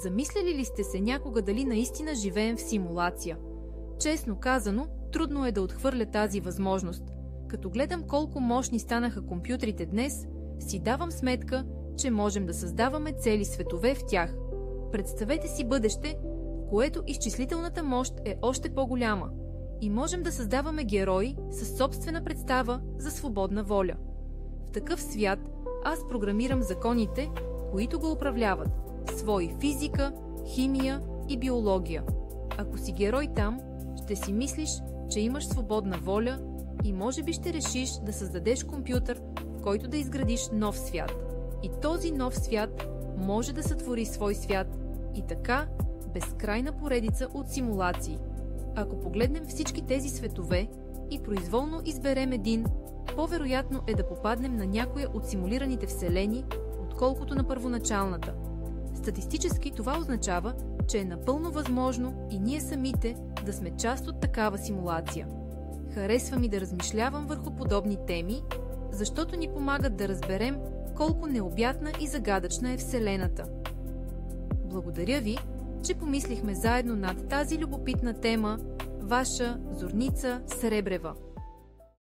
Замисляли ли сте се някога дали наистина живеем в симулация? Честно казано, трудно е да отхвърля тази възможност. Като гледам колко мощни станаха компютрите днес, си давам сметка, че можем да създаваме цели светове в тях. Представете си бъдеще, в което изчислителната мощ е още по-голяма и можем да създаваме герои със собствена представа за свободна воля. В такъв свят аз програмирам законите, които го управляват, свои физика, химия и биология. Ако си герой там, ще си мислиш, че имаш свободна воля и може би ще решиш да създадеш компютър, в който да изградиш нов свят. И този нов свят може да сътвори свой свят и така безкрайна поредица от симулации. Ако погледнем всички тези светове и произволно изберем един, по-вероятно е да попаднем на някоя от симулираните вселени, отколкото на първоначалната. Статистически това означава, че е напълно възможно и ние самите да сме част от такава симулация. Харесва ми да размишлявам върху подобни теми, защото ни помагат да разберем колко необятна и загадъчна е Вселената. Благодаря ви, че помислихме заедно над тази любопитна тема. Ваша Зорница Сребрева.